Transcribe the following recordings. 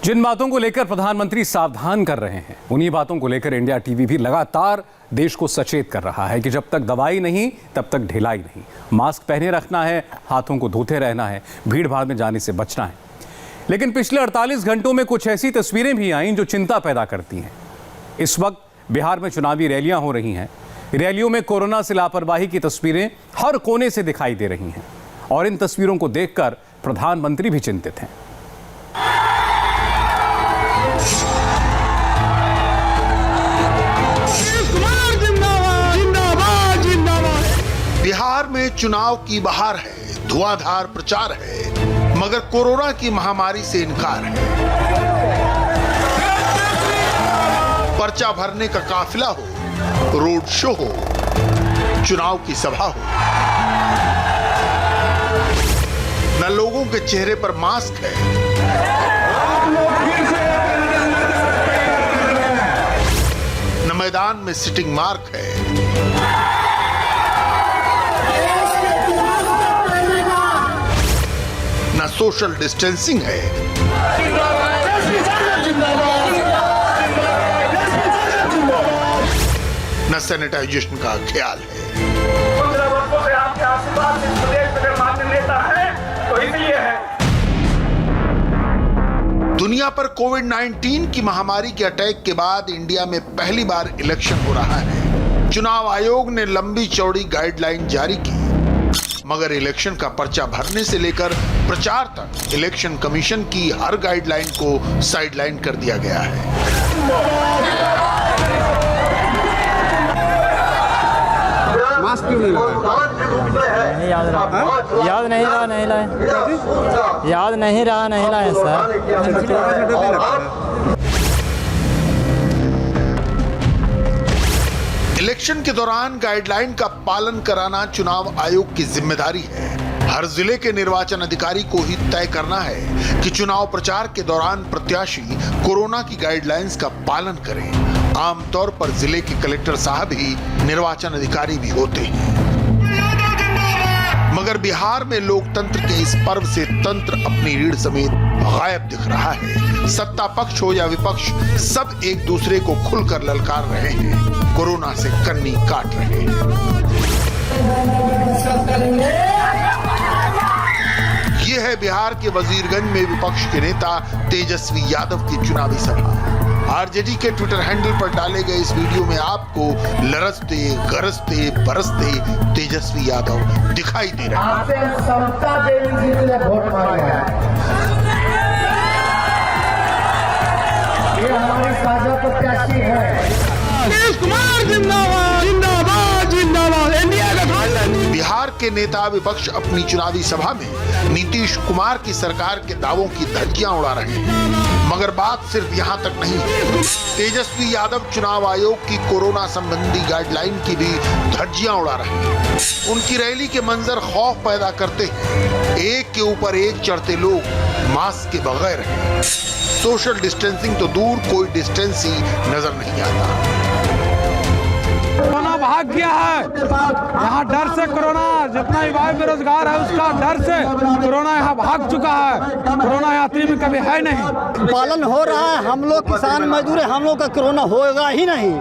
जिन बातों को लेकर प्रधानमंत्री सावधान कर रहे हैं, उन्हीं बातों को लेकर इंडिया टीवी भी लगातार देश को सचेत कर रहा है कि जब तक दवाई नहीं तब तक ढिलाई नहीं। मास्क पहने रखना है, हाथों को धोते रहना है, भीड़ भाड़ में जाने से बचना है। लेकिन पिछले 48 घंटों में कुछ ऐसी तस्वीरें भी आईं जो चिंता पैदा करती हैं। इस वक्त बिहार में चुनावी रैलियां हो रही हैं। रैलियों में कोरोना से लापरवाही की तस्वीरें हर कोने से दिखाई दे रही हैं और इन तस्वीरों को देखकर प्रधानमंत्री भी चिंतित हैं। बिहार में चुनाव की बहार है, धुआंधार प्रचार है, मगर कोरोना की महामारी से इनकार है। पर्चा भरने का काफिला हो, रोड शो हो, चुनाव की सभा हो, न लोगों के चेहरे पर मास्क है, न मैदान में सिटिंग मार्क है, न सोशल डिस्टेंसिंग है, न सैनिटाइजेशन का ख्याल है। 15 वर्षों से आपके आशीर्वाद इस प्रदेश में मान्य नेता है तो इसलिए है। दुनिया पर कोविड-19 की महामारी के अटैक के बाद इंडिया में पहली बार इलेक्शन हो रहा है। चुनाव आयोग ने लंबी चौड़ी गाइडलाइन जारी की, मगर इलेक्शन का पर्चा भरने से लेकर प्रचार तक इलेक्शन कमीशन की हर गाइडलाइन को साइडलाइन कर दिया गया है। मास्क क्यों नहीं लगाया? याद नहीं रहा सर। इलेक्शन के दौरान गाइडलाइन का पालन कराना चुनाव आयोग की जिम्मेदारी है। हर जिले के निर्वाचन अधिकारी को ही तय करना है कि चुनाव प्रचार के दौरान प्रत्याशी कोरोना की गाइडलाइंस का पालन करें। आमतौर पर जिले के कलेक्टर साहब ही निर्वाचन अधिकारी भी होते हैं, मगर बिहार में लोकतंत्र के इस पर्व से तंत्र अपनी रीढ़ समेत गायब दिख रहा है। सत्ता पक्ष हो या विपक्ष, सब एक दूसरे को खुलकर ललकार रहे हैं, कोरोना से कन्नी काट रहे हैं। ये है बिहार के वजीरगंज में विपक्ष के नेता तेजस्वी यादव की चुनावी सभा। आरजेडी के ट्विटर हैंडल पर डाले गए इस वीडियो में आपको लरजते, गरजते, बरसते तेजस्वी यादव दिखाई दे रहे हैं। ये हमारी साझा प्रत्याशी है। बिहार के नेता विपक्ष अपनी चुनावी सभा में नीतीश कुमार की सरकार के दावों की धज्जियां उड़ा रहे हैं, मगर बात सिर्फ यहां तक नहीं है। तेजस्वी यादव चुनाव आयोग की कोरोना संबंधी गाइडलाइन की भी धज्जियां उड़ा रहे हैं। उनकी रैली के मंजर खौफ पैदा करते हैं। एक के ऊपर एक चढ़ते लोग मास्क के बगैर हैं। सोशल डिस्टेंसिंग तो दूर, कोई डिस्टेंस ही नजर नहीं आता। कोरोना भाग गया है। यहाँ डर से कोरोना, जितना युवा बेरोजगार है उसका डर से कोरोना यहाँ भाग चुका है। कोरोना यात्री में कभी है नहीं। पालन हो रहा है। हम लोग किसान मजदूर है, हम लोग का कोरोना होगा ही नहीं।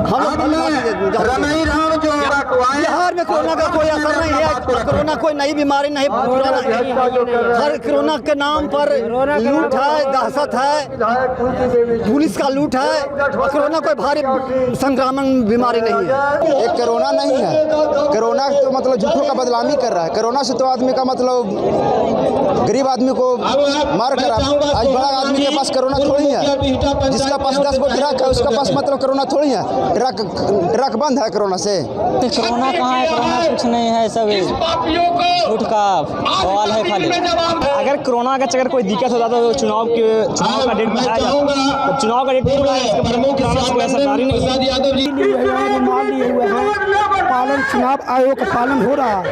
हम लोग बिहार में कोरोना का कोई असर नहीं है। कोरोना कोई नई बीमारी नहीं। हर कोरोना के नाम पर लूट है, दहशत है, पुलिस का लूट है। कोरोना कोई भारी संक्रामक बीमारी नहीं है। एक कोरोना नहीं है। कोरोना तो मतलब झूठों का बदनामी कर रहा है। कोरोना से तो आदमी का मतलब गरीब आदमी को मार कर, आज बड़ा आदमी के पास कोरोना थोड़ी है। जिसका पास 10 गो ट्रक है उसका पास मतलब कोरोना थोड़ी है। ट्रक बंद है कोरोना से। कोरोना कहाँ है? कोरोना कुछ नहीं है, सब झूठ का सवाल है खाली। अगर कोरोना का अगर कोई दिक्कत होता तो चुनाव का डेट बढ़ाया जाता। तो चुनाव का डेट सरकारी मान लिए हुए हैं। पालन चुनाव आयोग का पालन हो रहा है।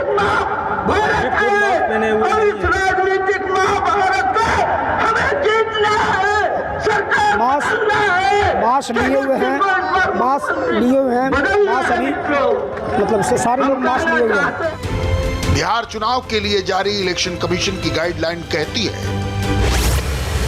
मास्क लिए हुए हैं, मास्क अभी मतलब से सारे लोग मास्क लिए हुए हैं। बिहार चुनाव के लिए जारी इलेक्शन कमीशन की गाइडलाइन कहती है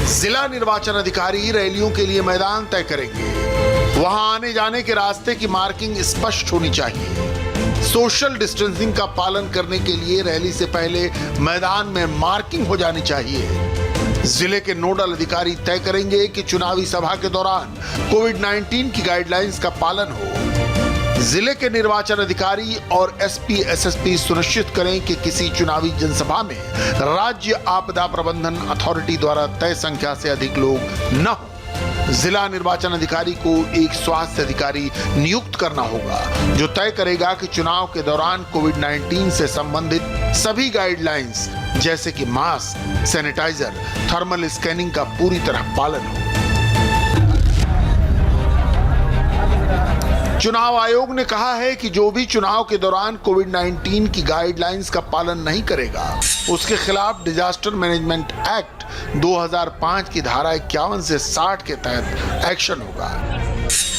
जिला निर्वाचन अधिकारी रैलियों के लिए मैदान तय करेंगे। वहां आने जाने के रास्ते की मार्किंग स्पष्ट होनी चाहिए। सोशल डिस्टेंसिंग का पालन करने के लिए रैली से पहले मैदान में मार्किंग हो जानी चाहिए। जिले के नोडल अधिकारी तय करेंगे कि चुनावी सभा के दौरान कोविड-19 की गाइडलाइंस का पालन हो। जिले के निर्वाचन अधिकारी और एसपी एसएसपी सुनिश्चित करें कि किसी चुनावी जनसभा में राज्य आपदा प्रबंधन अथॉरिटी द्वारा तय संख्या से अधिक लोग न हो। जिला निर्वाचन अधिकारी को एक स्वास्थ्य अधिकारी नियुक्त करना होगा जो तय करेगा कि चुनाव के दौरान कोविड-19 से संबंधित सभी गाइडलाइंस जैसे कि मास्क, सैनिटाइजर, थर्मल स्कैनिंग का पूरी तरह पालन हो। चुनाव आयोग ने कहा है कि जो भी चुनाव के दौरान कोविड-19 की गाइडलाइंस का पालन नहीं करेगा उसके खिलाफ डिजास्टर मैनेजमेंट एक्ट 2005 की धारा 51 से 60 के तहत एक्शन होगा।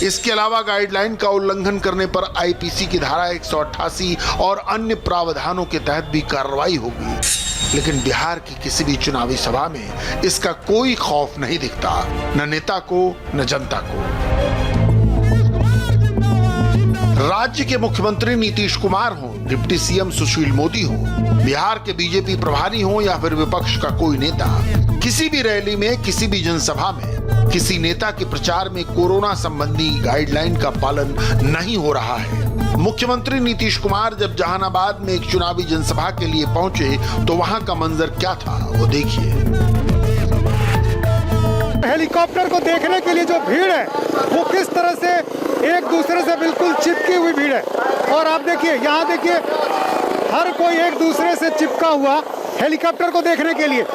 इसके अलावा गाइडलाइन का उल्लंघन करने पर आईपीसी की धारा 188 और अन्य प्रावधानों के तहत भी कार्रवाई होगी। लेकिन बिहार की किसी भी चुनावी सभा में इसका कोई खौफ नहीं दिखता, न नेता को न जनता को। राज्य के मुख्यमंत्री नीतीश कुमार हो, डिप्टी सीएम सुशील मोदी हो, बिहार के बीजेपी प्रभारी हो या फिर विपक्ष का कोई नेता, किसी भी रैली में, किसी भी जनसभा में, किसी नेता के प्रचार में कोरोना संबंधी गाइडलाइन का पालन नहीं हो रहा है। मुख्यमंत्री नीतीश कुमार जब जहानाबाद में एक चुनावी जनसभा के लिए पहुंचे तो वहां का मंजर क्या था वो देखिए। हेलीकॉप्टर को देखने के लिए जो भीड़ है वो किस तरह से एक दूसरे से बिल्कुल चिपकी हुई भीड़ है। और आप देखिए, यहाँ देखिए, हर कोई एक दूसरे से चिपका हुआ हेलीकॉप्टर को देखने के लिए।